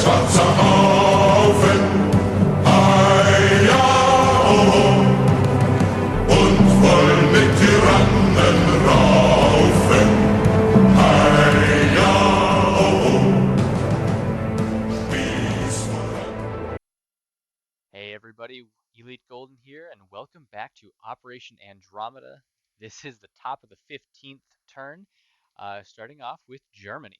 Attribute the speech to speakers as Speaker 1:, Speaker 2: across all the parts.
Speaker 1: schwarzer Haufen, ja, oh, und voll mit Tyrannen raufen, ja, oh, wie's voran.
Speaker 2: Hey everybody, Elite Golden here, and welcome back to Operation Andromeda. This is the top of the 15th turn, starting off with Germany.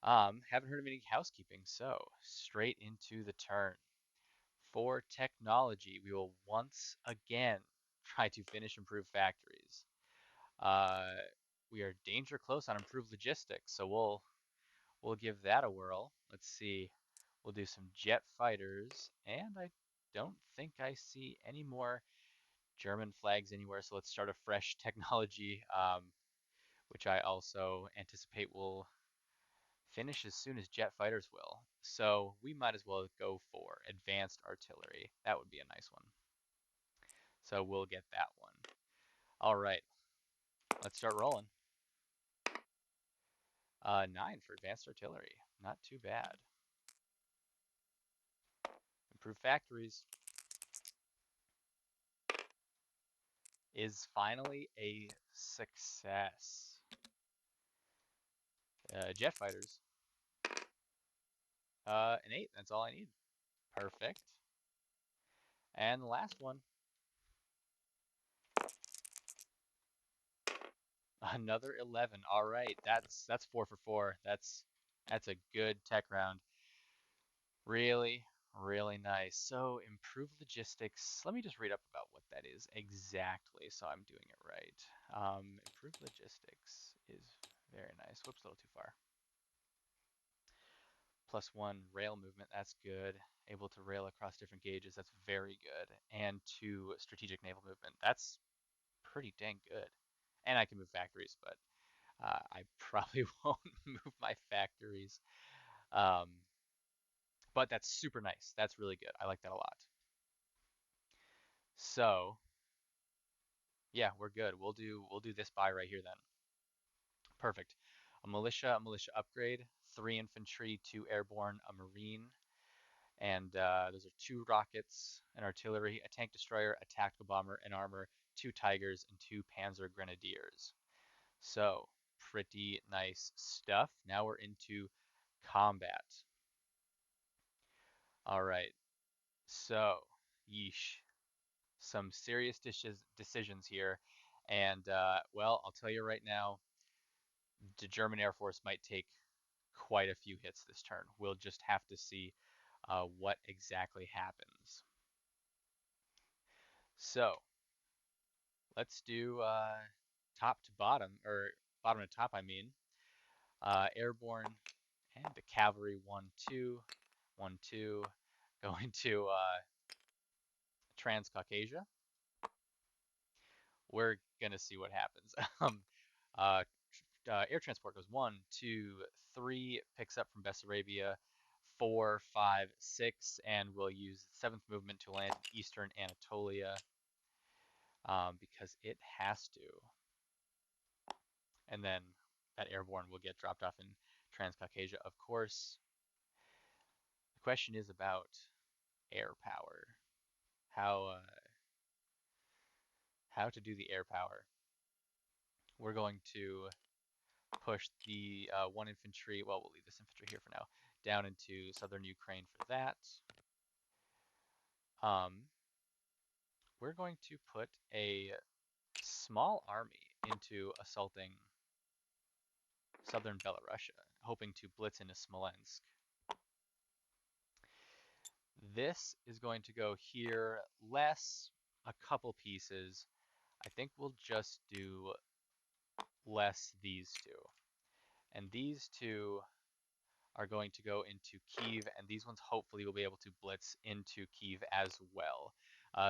Speaker 2: Haven't heard of any housekeeping, so straight into the turn. For technology, we will once again try to finish improved factories. Uh, we are danger close on improved logistics, so we'll give that a whirl. Let's see. We'll do some jet fighters, and I don't think I see any more German flags anywhere, so let's start a fresh technology, which I also anticipate will finish as soon as jet fighters will. So we might as well go for advanced artillery. That would be a nice one. So we'll get that one. All right, let's start rolling. 9 for advanced artillery. Not too bad. Improved factories is finally a success. Jet fighters. An 8. That's all I need. Perfect. And the last one. Another 11. All right. That's 4 for 4. That's a good tech round. Really, really nice. So improved logistics. Let me just read up about what that is exactly, so I'm doing it right. Improved logistics is very nice. Whoops, a little too far. +1 rail movement, that's good. Able to rail across different gauges, that's very good. And 2 strategic naval movement, that's pretty dang good. And I can move factories, but I probably won't move my factories. Um, but that's super nice. That's really good. I like that a lot. So yeah, we're good. We'll do this buy right here then. Perfect. A militia upgrade, 3 infantry, 2 airborne, a marine, and those are 2 rockets, an artillery, a tank destroyer, a tactical bomber, an armor, 2 tigers, and 2 panzer grenadiers. So pretty nice stuff. Now we're into combat. All right. So, yeesh, some serious decisions here, and well, I'll tell you right now, the German Air Force might take quite a few hits this turn. We'll just have to see what exactly happens. So let's do top to bottom, or bottom to top, I mean. Airborne and the cavalry 1-2, 1-2, going to Transcaucasia. We're gonna see what happens. uh, Air transport goes 1, 2, 3, picks up from Bessarabia, 4, 5, 6, and we'll use 7th movement to land in Eastern Anatolia because it has to. And then that airborne will get dropped off in Transcaucasia, of course. The question is about air power. How to do the air power. We're going to push the 1 infantry, well, we'll leave this infantry here for now, down into southern Ukraine for that. Um, we're going to put a small army into assaulting southern Belarusia, hoping to blitz into Smolensk. This is going to go here, less a couple pieces. I think we'll just do less these two. And these two are going to go into Kyiv, and these ones hopefully will be able to blitz into Kyiv as well.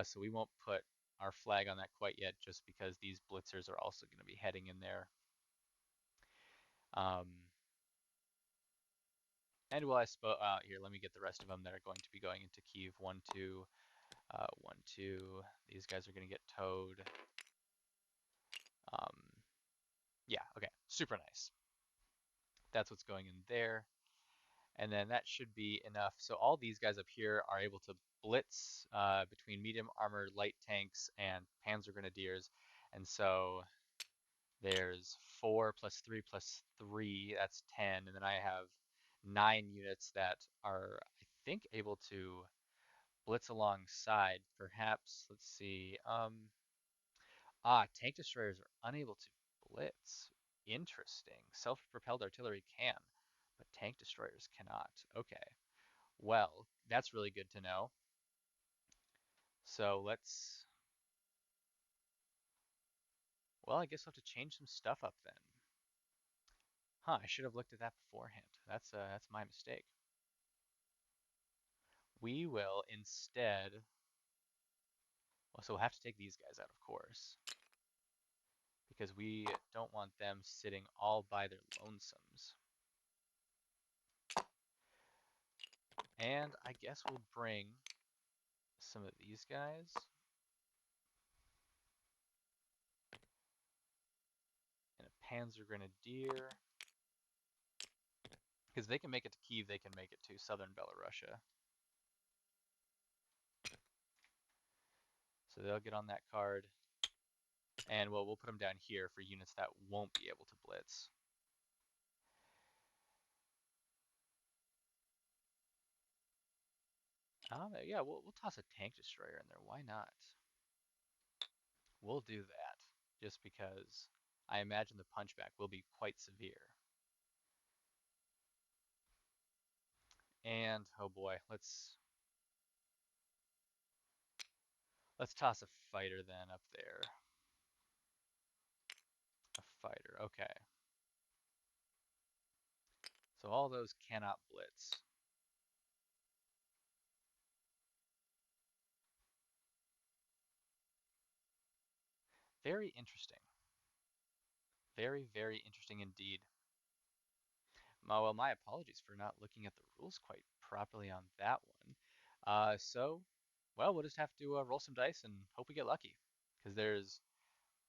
Speaker 2: So we won't put our flag on that quite yet, just because these blitzers are also going to be heading in there. And well, I suppose here, let me get the rest of them that are going to be going into Kyiv. 1-2, 1-2. These guys are going to get towed. Yeah, okay, super nice. That's what's going in there. And then that should be enough. So all these guys up here are able to blitz between medium armor, light tanks, and Panzer Grenadiers. And so there's 4 plus 3 plus 3, that's 10. And then I have 9 units that are, I think, able to blitz alongside. Perhaps, let's see. Tank destroyers are unable to blitz. Interesting. Self-propelled artillery can, but tank destroyers cannot. Okay. Well, that's really good to know. So well, I guess we'll have to change some stuff up then. Huh, I should have looked at that beforehand. That's my mistake. We will instead, well, so we'll have to take these guys out, of course, because we don't want them sitting all by their lonesomes. And I guess we'll bring some of these guys. And a Panzer Grenadier. Because they can make it to Kiev, they can make it to southern Belarusia. So they'll get on that card. And well, we'll put them down here for units that won't be able to blitz. Yeah, we'll toss a tank destroyer in there. Why not? We'll do that just because I imagine the punchback will be quite severe. And oh boy, let's toss a fighter then up there. A fighter, okay. So all those cannot blitz. Very interesting. Very, very interesting indeed. Well, my apologies for not looking at the rules quite properly on that one. Well, we'll just have to roll some dice and hope we get lucky, because there's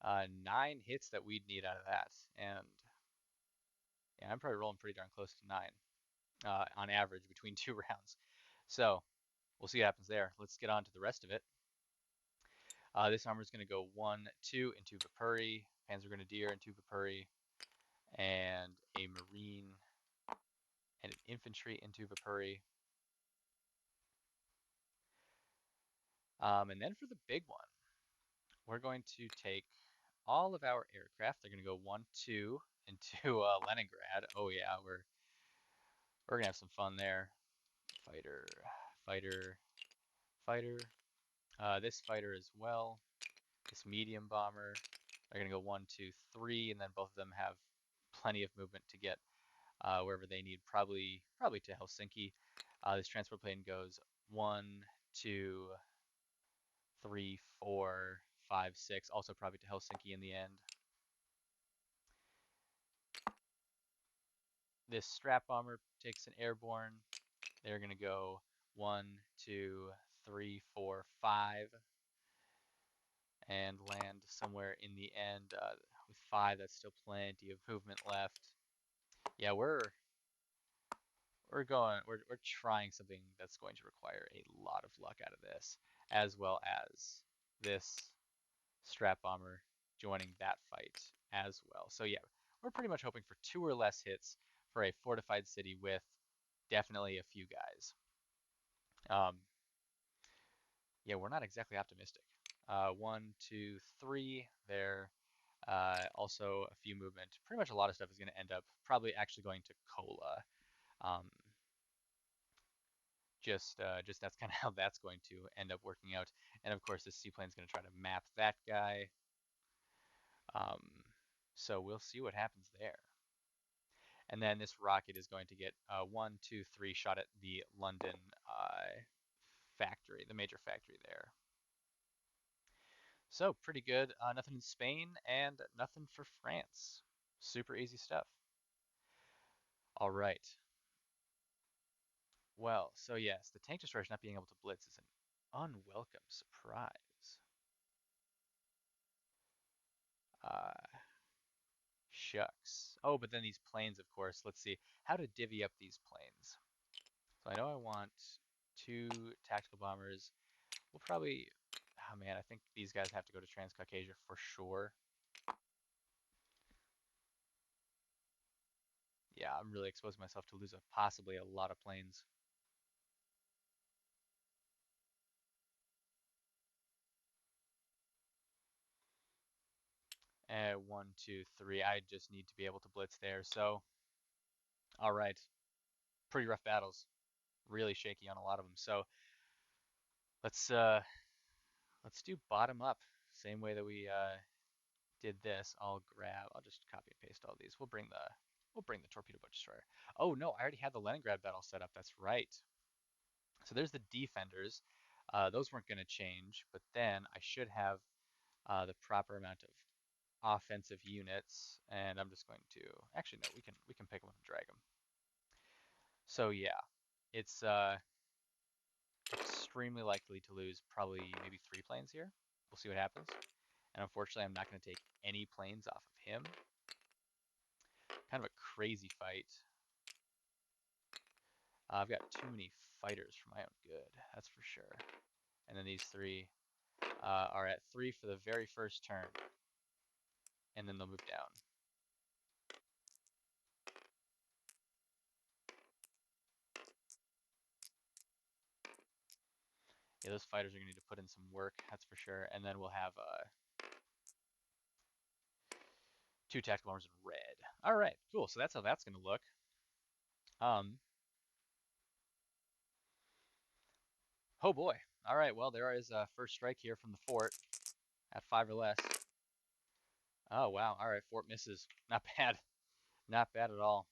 Speaker 2: 9 hits that we'd need out of that, and yeah, I'm probably rolling pretty darn close to 9 on average between 2 rounds. So we'll see what happens there. Let's get on to the rest of it. This armor is going to go 1, 2 into Vapuri, Panzer Grenadier into Vapuri, and a Marine and an Infantry into Vapuri. And then for the big one, we're going to take all of our aircraft. They're going to go 1, 2 into Leningrad. Oh yeah, we're gonna have some fun there. Fighter, fighter, fighter. This fighter as well. This medium bomber. They're gonna go 1, 2, 3, and then both of them have plenty of movement to get wherever they need. Probably to Helsinki. This transport plane goes 1, 2, 3, 4, 5, 6. Also probably to Helsinki in the end. This strap bomber takes an airborne. They're going to go 1, 2, 3, 4, 5, and land somewhere in the end. With 5, that's still plenty of movement left. Yeah, we're trying something that's going to require a lot of luck out of this, as well as this strap bomber joining that fight as well. So yeah, we're pretty much hoping for 2 or less hits for a fortified city with definitely a few guys. Um, yeah, we're not exactly optimistic. 1, 2, 3 there. Also a few movement. Pretty much a lot of stuff is going to end up probably actually going to Kola. Um, just that's kind of how that's going to end up working out. And of course, this seaplane is going to try to map that guy. Um, so we'll see what happens there. And then this rocket is going to get 1, 2, 3 shot at the London factory, the major factory there. So pretty good. Nothing in Spain and nothing for France. Super easy stuff. All right. Well, so yes, the tank destroyers not being able to blitz is an unwelcome surprise. Uh, Shucks. Oh, but then these planes, of course. Let's see how to divvy up these planes. So I know I want 2 tactical bombers. We'll probably, oh man, I think these guys have to go to Transcaucasia for sure. Yeah, I'm really exposing myself to lose possibly a lot of planes. And 1, 2, 3. I just need to be able to blitz there. So, all right, pretty rough battles. Really shaky on a lot of them. So let's uh let's do bottom up. Same way that we did this. I'll just copy and paste all these. We'll bring the torpedo boat destroyer. Oh no, I already had the Leningrad battle set up. That's right. So there's the defenders. Those weren't going to change, but then I should have the proper amount of offensive units, and I'm just going to actually no, we can pick them up and drag them. So yeah, it's extremely likely to lose probably maybe 3 planes here. We'll see what happens. And unfortunately, I'm not going to take any planes off of him. Kind of a crazy fight. I've got too many fighters for my own good, that's for sure. And then these 3 are at 3 for the very first turn, and then they'll move down. Yeah, those fighters are going to need to put in some work, that's for sure. And then we'll have 2 tactical bombers in red. All right, cool. So that's how that's going to look. Um, oh boy. All right, well, there is a first strike here from the fort at 5 or less. Oh, wow. All right, fort misses. Not bad. Not bad at all.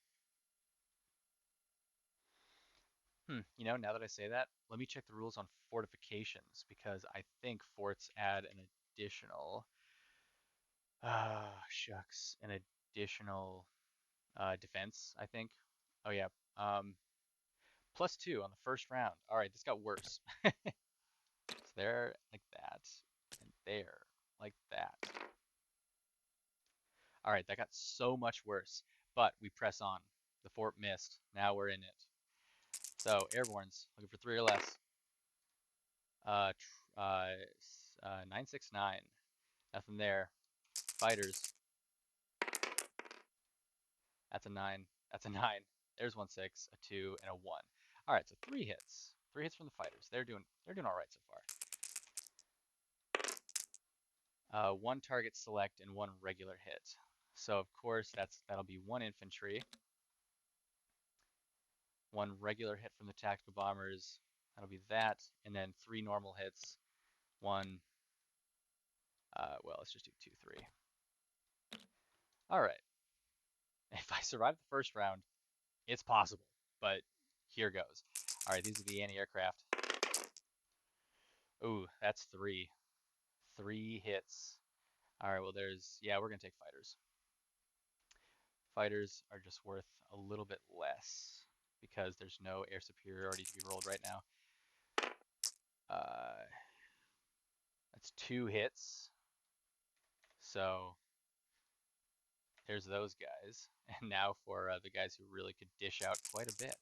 Speaker 2: Now that I say that, let me check the rules on fortifications because I think forts add an additional, shucks, an additional defense, I think. Oh yeah, +2 on the first round. All right, this got worse. So there, like that, and there, like that. All right, that got so much worse, but we press on. The fort missed. Now we're in it. So airborne's looking for 3 or less. 969. Nothing there. Fighters. That's a 9. That's a 9. There's 1-6, a 2, and a 1. All right, so 3 hits. 3 hits from the fighters. They're doing all right so far. 1 target select and 1 regular hit. So of course that'll be 1 infantry, 1 regular hit from the tactical bombers. That'll be that, and then 3 normal hits. 1. Well, let's just do 2, 3. All right. If I survive the first round, it's possible, but here goes. All right, these are the anti-aircraft. Ooh, that's 3. 3 hits. All right, well, we're going to take fighters. Fighters are just worth a little bit less because there's no air superiority to be rolled right now. Uh, that's 2 hits. So there's those guys. And now for the guys who really could dish out quite a bit.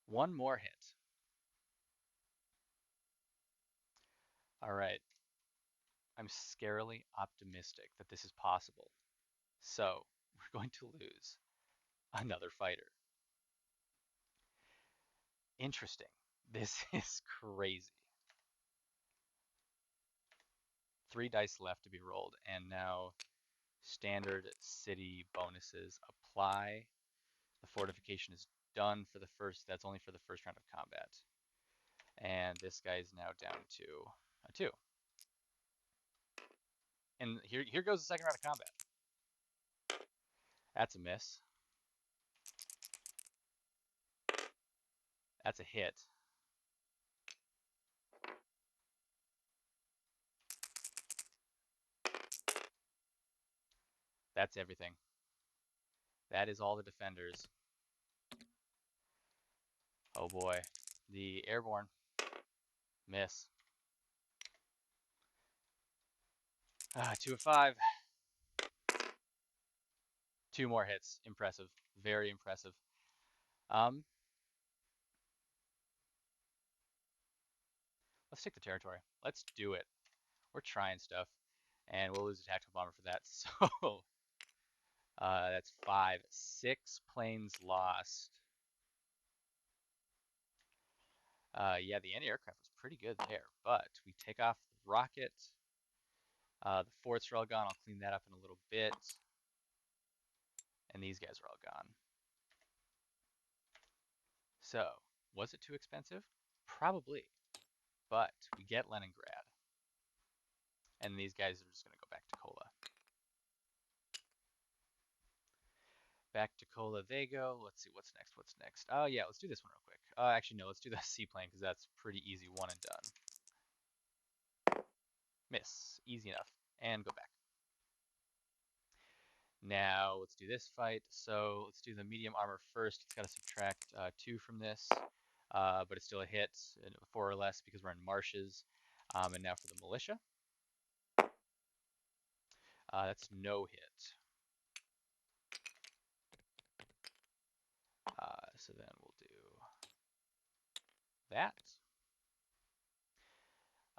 Speaker 2: 1 more hit. All right. I'm scarily optimistic that this is possible. So we're going to lose another fighter. Interesting. This is crazy. 3 dice left to be rolled, and now standard city bonuses apply. The fortification is done for the first, that's only for the first round of combat. And this guy is now down to a 2. And here goes the second round of combat. That's a miss. That's a hit. That's everything. That is all the defenders. Oh boy. The airborne. Miss. 2 of 5. 2 more hits. Impressive. Very impressive. Um, let's take the territory. Let's do it. We're trying stuff, and we'll lose a tactical bomber for that. So that's 5, 6 planes lost. Yeah, the anti-aircraft was pretty good there, but we take off the rocket. The forts are all gone. I'll clean that up in a little bit. And these guys are all gone. So, was it too expensive? Probably. But we get Leningrad. And these guys are just going to go back to Kola. Back to Kola they go. Let's see, what's next? What's next? Oh, yeah, let's do this one real quick. Actually, no, let's do the seaplane because that's pretty easy. One and done. Miss. Easy enough. And go back. Now, let's do this fight. So, let's do the medium armor first. It's got to subtract 2 from this. But it's still a hit, 4 or less because we're in marshes. And now for the militia. That's no hit. So then we'll do that.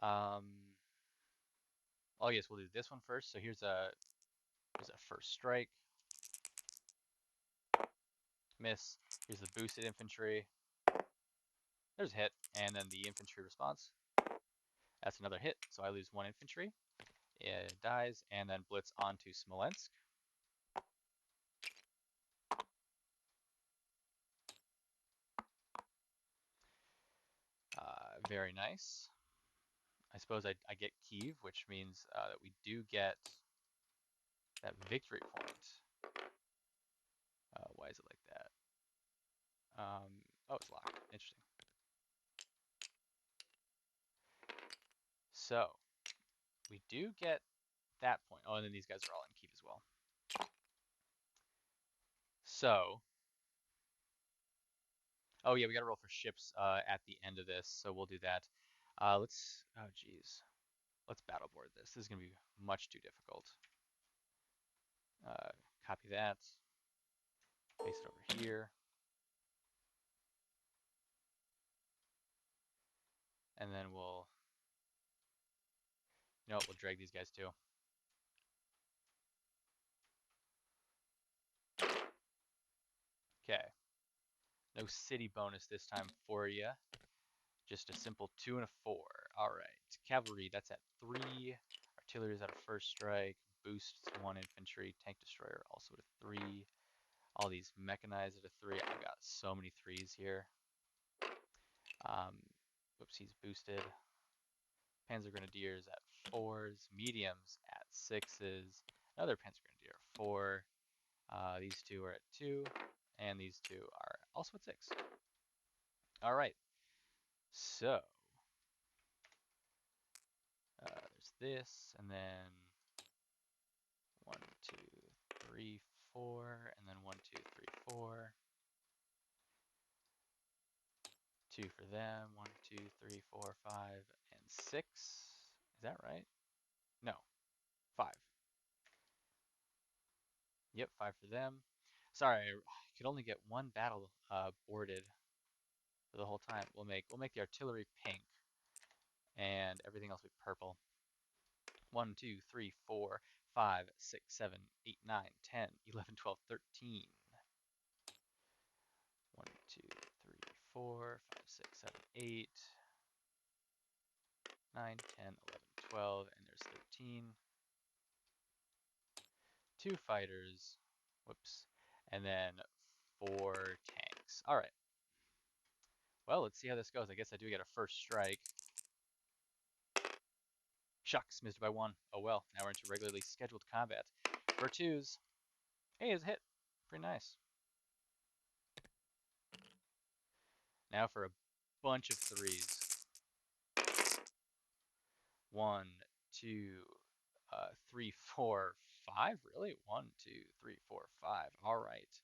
Speaker 2: Um, oh yes, we'll do this one first. So here's a first strike. Miss. Here's the boosted infantry. There's a hit, and then the infantry response. That's another hit, so I lose 1 infantry. It dies, and then blitz onto Smolensk. Very nice. I suppose I get Kiev, which means that we do get that victory point. Why is it like that? Oh, it's locked. Interesting. So we do get that point. Oh, and then these guys are all in Kiev as well. So, oh yeah, we got to roll for ships at the end of this, so we'll do that. Oh geez, let's battle board this. This is gonna be much too difficult. Uh, Copy that, paste it over here, and then we'll drag these guys too. Okay, no city bonus this time for you. Just a simple 2 and a 4. All right, cavalry, that's at 3. Artillery is at a first strike. Boosts 1 infantry. Tank destroyer also at a 3. All these mechanized at a 3. I've got so many 3s here. Whoops, he's boosted. Panzer Grenadiers at 4s. Mediums at 6s. Another Panzer Grenadier at 4. These 2 are at 2. And these 2 are also at 6. All right. So, there's this, and then 1, 2, 3, 4, and then 1, 2, 3, 4. 2 for them. 1, 2, 3, 4, 5, and 6. Is that right? No, 5. Yep, 5 for them. Sorry, I could only get 1 battle boarded for the whole time. We'll make the artillery pink, and everything else will be purple. 1, 2, 3, 4, 5, 6, 7, 8, 9, 10, 11, 12, 13. 1, 2, 3, 4, 5, 6, 7, 8, 9, 10, 11, 12, and there's 13. 2 fighters, whoops, and then 4 tanks. All right. Well, let's see how this goes. I guess I do get a first strike. Shucks, missed by 1. Oh well, now we're into regularly scheduled combat. For 2s, hey, it's a hit. Pretty nice. Now for a bunch of 3s. 1, 2, 3, 4, 5. Really? 1, 2, 3, 4, 5. All right.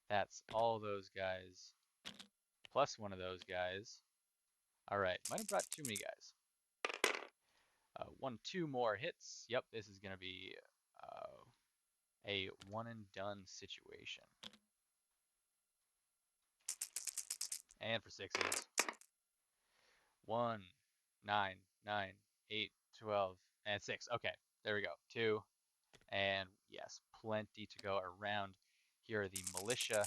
Speaker 2: That's all those guys plus 1 of those guys. All right. Might have brought too many guys. 1, 2 more hits. Yep, this is going to be a one and done situation. And for sixes. 1, 9, 9, 8, 12, and 6. Okay, there we go. 2, and yes, plenty to go around. Here are the militia.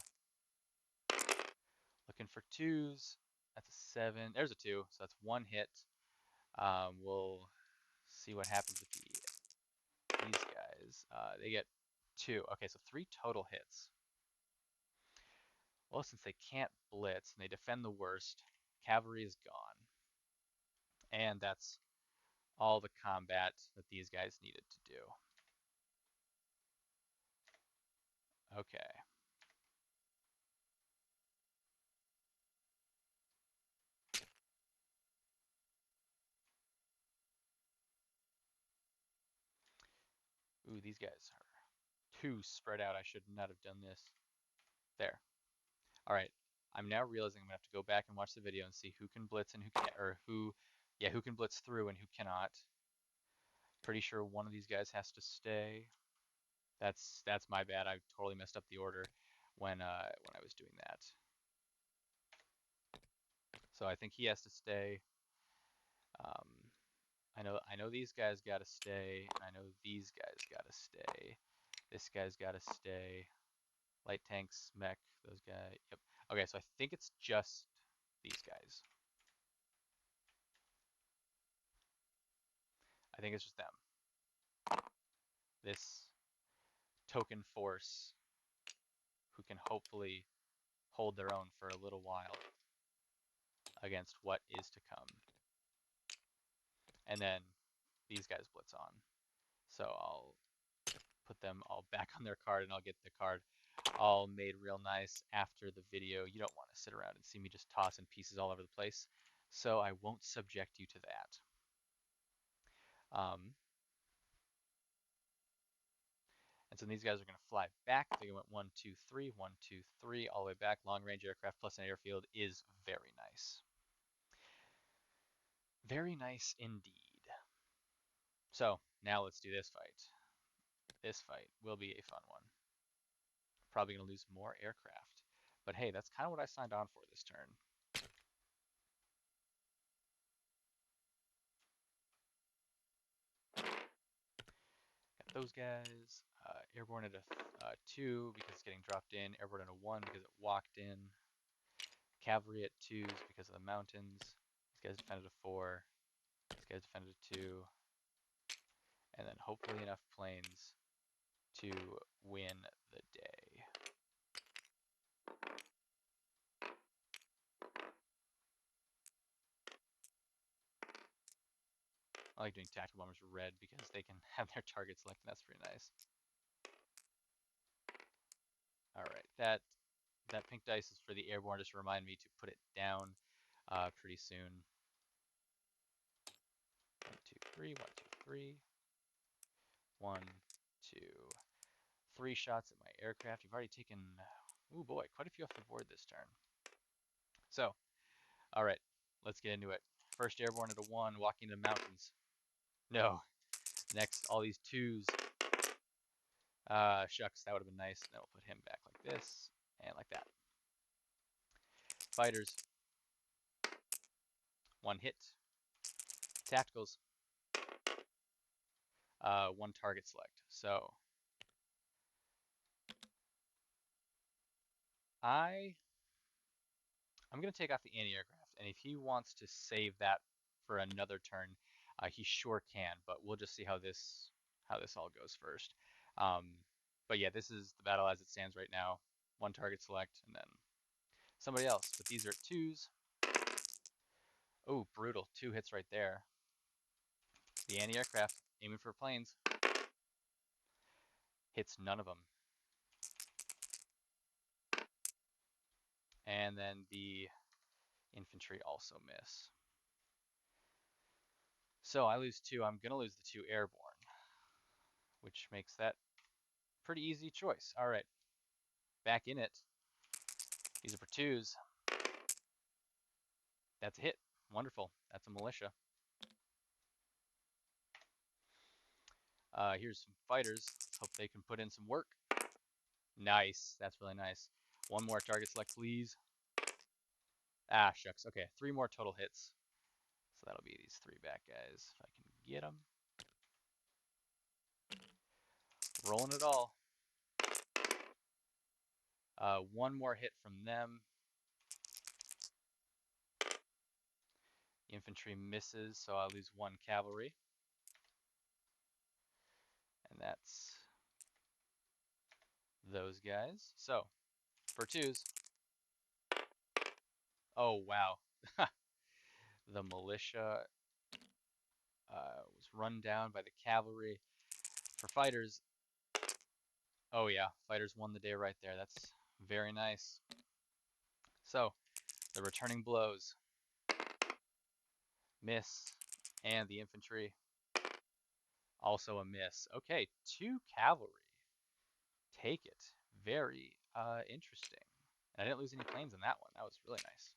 Speaker 2: Looking for 2s. That's a 7. There's a 2, so that's 1 hit. We'll see what happens with these guys. They get 2. Okay, so 3 total hits. Well, since they can't blitz and they defend the worst, cavalry is gone. And that's all the combat that these guys needed to do. Okay. Ooh, these guys are too spread out. I should not have done this. There. All right. I'm now realizing I'm gonna have to go back and watch the video and see who can blitz and who can't, or who can blitz through and who cannot. Pretty sure one of these guys has to stay. That's my bad. I totally messed up the order when I was doing that. So I think he has to stay. Um, I know these guys gotta stay. I know these guys gotta stay. This guy's gotta stay. Light tanks, mech, those guys. Yep. Okay, so I think it's just these guys. I think it's just them. This token force who can hopefully hold their own for a little while against what is to come. And then these guys blitz on. So I'll put them all back on their card and I'll get the card all made real nice after the video. You don't want to sit around and see me just tossing pieces all over the place. So I won't subject you to that. And so these guys are going to fly back. They went 1, 2, 3, 1, 2, 3, all the way back. Long range aircraft plus an airfield is very nice. Very nice indeed. So now let's do this fight. This fight will be a fun one. Probably going to lose more aircraft. But hey, that's kind of what I signed on for this turn. Got those guys. Airborne at a 2 because it's getting dropped in. Airborne at a 1 because it walked in. Cavalry at 2s because of the mountains. These guys defended a 4. These guys defended a 2. And then hopefully enough planes to win the day. I like doing tactical bombers red because they can have their target selected. That's pretty nice. All right, that pink dice is for the airborne. Just remind me to put it down pretty soon. 1, 2, 3. 1, 2, 3. 1, 2, 3 shots at my aircraft. You've already taken, oh boy, quite a few off the board this turn. So, all right, let's get into it. First airborne at a 1, walking into mountains. No. Next, all these 2s. Shucks, that would have been nice. Then we'll put him back like this and like that. Fighters. 1 hit. Tacticals. 1 target select. So I'm going to take off the anti-aircraft, and if he wants to save that for another turn, he sure can. But we'll just see how this all goes first. But yeah, this is the battle as it stands right now. 1 target select, and then somebody else. But these are 2s. Oh, brutal. 2 hits right there. The anti-aircraft aiming for planes. Hits none of them. And then the infantry also miss. So I lose 2. I'm going to lose the 2 airborne, which makes that pretty easy choice. All right, back in it. These are for 2s. That's a hit. Wonderful. That's a militia. Here's some fighters. Let's hope they can put in some work. Nice. That's really nice. 1 more target select, please. Ah, shucks. Okay, 3 more total hits. So that'll be these 3 back guys. If I can get them. Rolling it all. 1 more hit from them. Infantry misses, so I lose 1 cavalry. And that's those guys. So, for twos. Oh, wow. The militia was run down by the cavalry. For fighters, oh yeah, fighters won the day right there. That's very nice. So, the returning blows. Miss. And the infantry. Also a miss. Okay, 2 cavalry. Take it. Very interesting. And I didn't lose any planes in that one. That was really nice.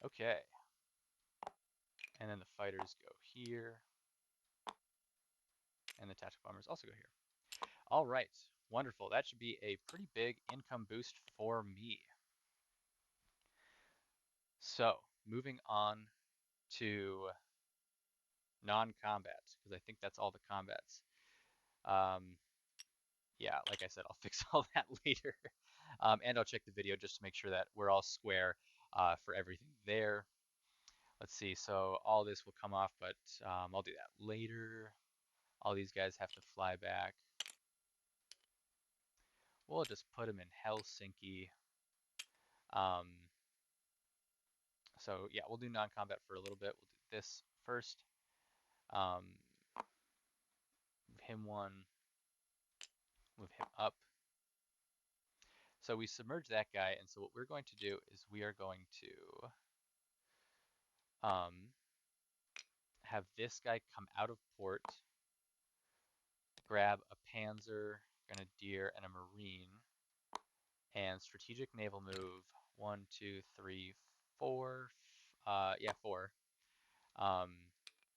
Speaker 2: Okay. And then the fighters go here. And the tactical bombers also go here. All right. Wonderful. That should be a pretty big income boost for me. So, moving on to non-combat, because I think that's all the combats. Um, yeah, like I said, I'll fix all that later. And I'll check the video just to make sure that we're all square for everything there. Let's see, so all this will come off, but I'll do that later. All these guys have to fly back. We'll just put them in Helsinki. Um, so yeah, we'll do non-combat for a little bit. We'll do this first. Um, move him 1, move him up. So we submerge that guy, and so what we're going to do is we are going to have this guy come out of port, grab a Panzer, Grenadier, and a Marine, and strategic naval move 1, 2, 3, 4. Yeah, 4. Um,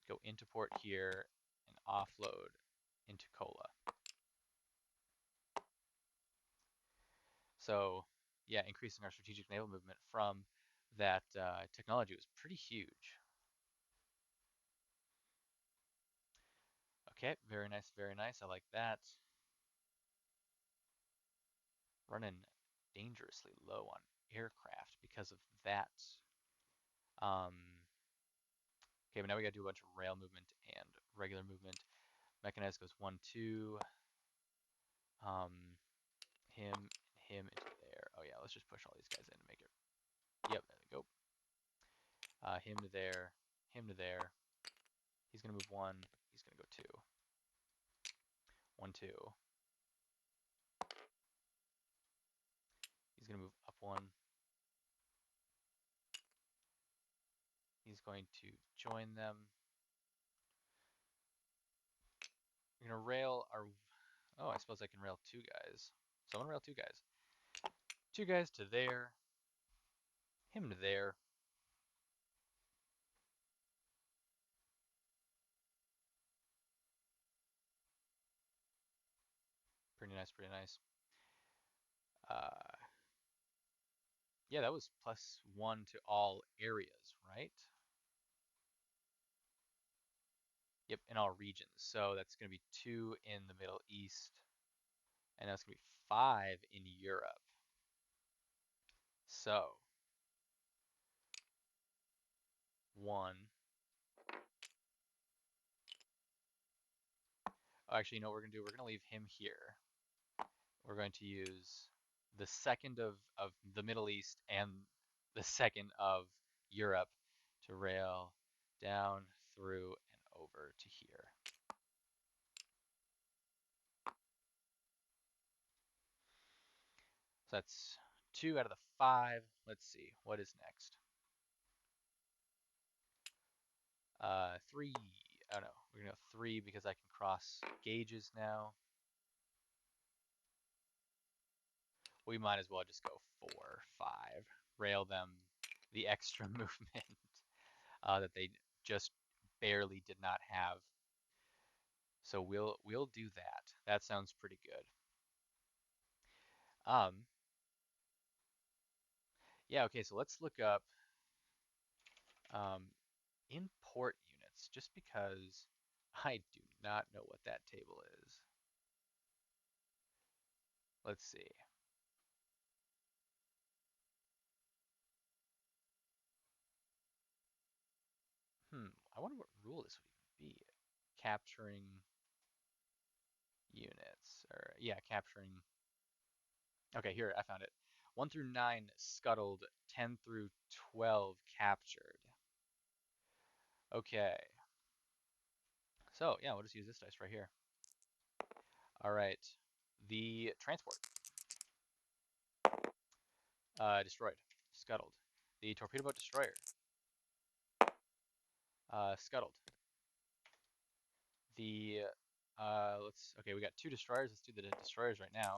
Speaker 2: go into port here and offload into Kola. So yeah, increasing our strategic naval movement from that technology was pretty huge. Okay, very nice, very nice. I like that. Running dangerously low on aircraft because of that. Um, okay, but now we gotta do a bunch of rail movement and regular movement. Mechanized goes 1, 2. Um, him into there. Oh yeah, let's just push all these guys in to make it. Yep, there we go. Him to there, him to there. He's gonna move 1. He's gonna go 2. 1, 2. He's gonna move up 1. He's going to join them. We're gonna rail our. Oh, I suppose I can rail 2 guys. So I'm gonna rail 2 guys. 2 guys to there. Him to there. Pretty nice, pretty nice. Uh, yeah, that was +1 to all areas, right? Yep, in all regions. So that's going to be 2 in the Middle East, and that's going to be 5 in Europe. So 1. Oh, actually, you know what we're going to do? We're going to leave him here. We're going to use the second of the Middle East and the second of Europe to rail down through and over to here. So that's 2 out of the 5. Let's see, what is next? 3. Oh no, we're gonna go 3 because I can cross gauges now. We might as well just go 4, 5. Rail them the extra movement that they just barely did not have. So we'll do that. That sounds pretty good. Um, yeah, okay, so let's look up um, import units, just because I do not know what that table is. Let's see. I wonder what rule this would even be. Capturing units, or yeah, capturing. Okay, here, I found it. 1 through 9 scuttled, 10 through 12 captured. Okay, so yeah, we'll just use this dice right here. All right, the transport, destroyed, scuttled. The torpedo boat destroyer, scuttled. The okay, we got 2 destroyers. Let's do the destroyers right now.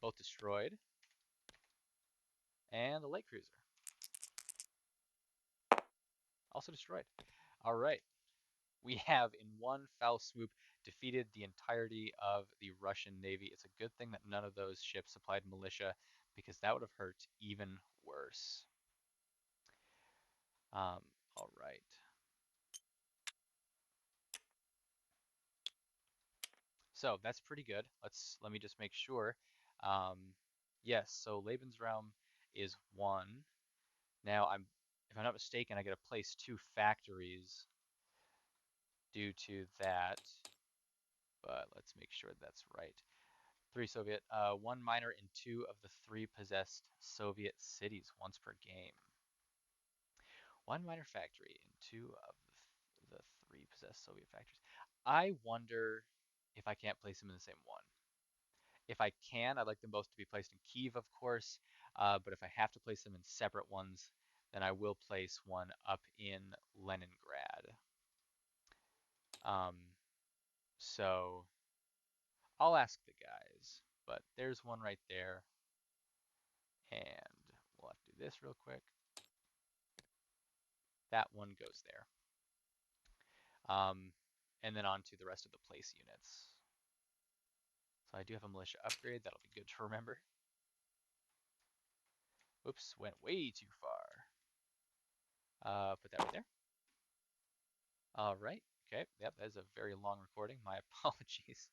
Speaker 2: Both destroyed, and the light cruiser also destroyed. All right, we have in one foul swoop defeated the entirety of the Russian Navy. It's a good thing that none of those ships supplied militia, because that would have hurt even worse. All right. So that's pretty good. Let me just make sure. Um, yes, so Lebensraum is 1. Now if I'm not mistaken, I get to place 2 factories due to that, but let's make sure that's right. 3 Soviet, 1 miner in 2 of the 3 possessed Soviet cities once per game. 1 miner factory in 2 of the 3 possessed Soviet factories. I wonder if I can't place them in the same one. If I can, I'd like them both to be placed in Kiev, of course, but if I have to place them in separate ones, then I will place one up in Leningrad. Um, so I'll ask the guys, but there's one right there, and we'll have to do this real quick. That one goes there. And then on to the rest of the place units. So I do have a militia upgrade. That'll be good to remember. Oops, went way too far. Put that right there. All right. Okay. Yep, that is a very long recording. My apologies.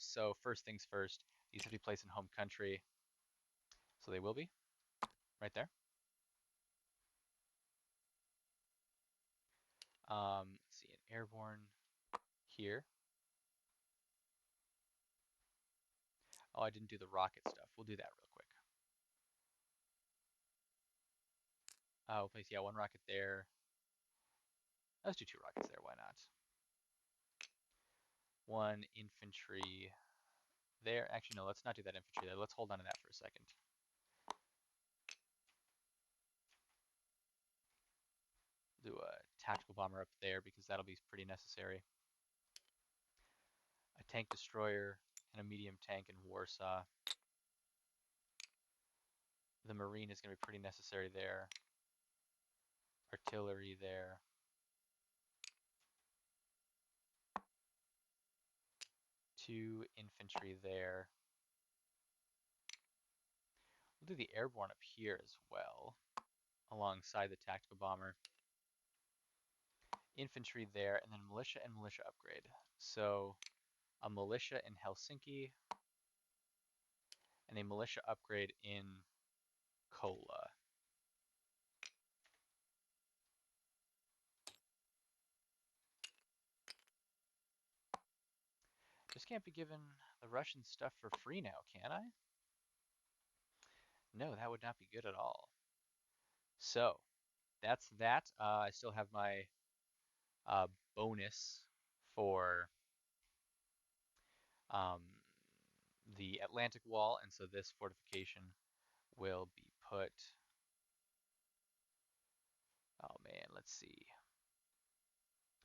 Speaker 2: So first things first, these have to be placed in home country. So they will be right there. Let's see, an airborne here. Oh, I didn't do the rocket stuff. We'll do that real quick. We'll place, yeah, 1 rocket there. Let's do 2 rockets there. Why not? 1 infantry there. Actually, no, let's not do that infantry there. Let's hold on to that for a second. Do a tactical bomber up there because that'll be pretty necessary. A tank destroyer and a medium tank in Warsaw. The marine is going to be pretty necessary there. Artillery there. 2 infantry there. We'll do the airborne up here as well, alongside the tactical bomber. Infantry there, and then militia and militia upgrade. So a militia in Helsinki and a militia upgrade in Kola. Just can't be given the Russian stuff for free now, can I? No, that would not be good at all. So that's that. I still have my uh, bonus for um, the Atlantic Wall, and so this fortification will be put. Oh man, let's see.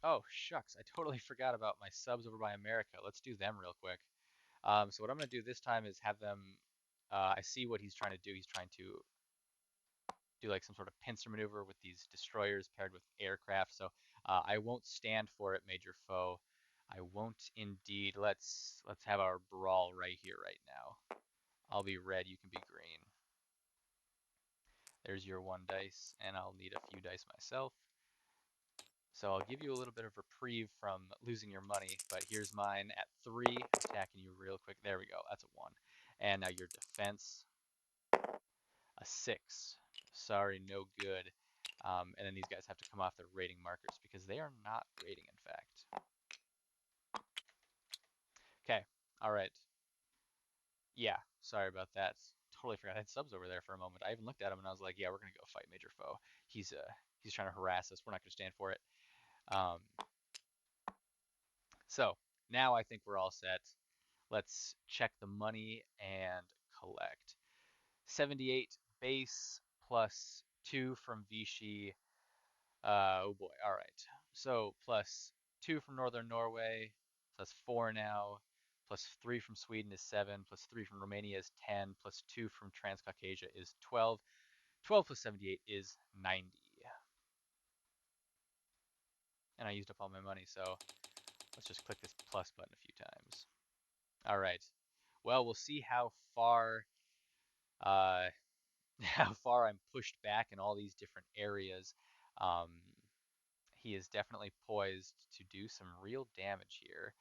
Speaker 2: Oh shucks, I totally forgot about my subs over by America. Let's do them real quick. So what I'm going to do this time is have them. I see what he's trying to do. He's trying to do like some sort of pincer maneuver with these destroyers paired with aircraft. So I won't stand for it, Major Foe. I won't indeed. Let's have our brawl right here, right now. I'll be red, you can be green. There's your one dice, and I'll need a few dice myself. So I'll give you a little bit of reprieve from losing your money, but here's mine at 3, attacking you real quick. There we go, that's a 1. And now your defense, a 6. Sorry, no good. And then these guys have to come off their rating markers because they are not rating, in fact. Okay, all right. Yeah, sorry about that. Totally forgot I had subs over there for a moment. I even looked at him and I was like, yeah, we're gonna go fight Major Foe. He's trying to harass us. We're not gonna stand for it. Um, so now I think we're all set. Let's check the money and collect. 78 base plus 2 from Vichy. Oh boy, all right. So plus 2 from Northern Norway, plus 4 now, plus 3 from Sweden is 7, plus 3 from Romania is 10, plus 2 from Transcaucasia is 12. 12 plus 78 is 90. And I used up all my money, so let's just click this plus button a few times. All right. Well, we'll see how far uh, how far I'm pushed back in all these different areas. Um, he is definitely poised to do some real damage here,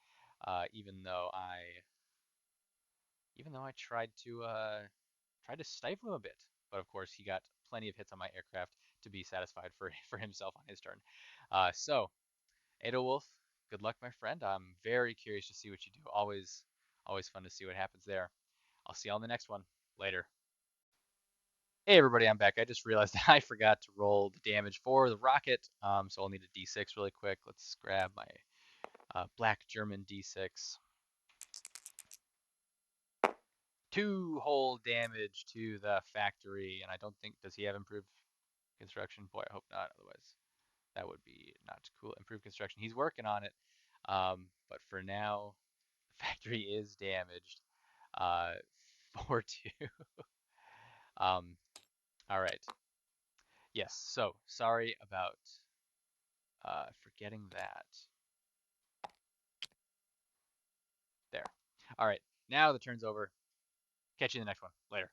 Speaker 2: even though I tried to stifle him a bit. But of course, he got plenty of hits on my aircraft to be satisfied for himself on his turn. So, Edelwolf, good luck, my friend. I'm very curious to see what you do. Always fun to see what happens there. I'll see you on the next one. Later. Hey everybody, I'm back. I just realized I forgot to roll the damage for the rocket, so I'll need a d6 really quick. Let's grab my black German d6. 2 whole damage to the factory, and I don't think, does he have improved construction? Boy, I hope not, otherwise that would be not cool. Improved construction, he's working on it, but for now, the factory is damaged. Uh, 4-2. um, all right. Yes, so sorry about forgetting that. There. All right, now the turn's over. Catch you in the next one. Later.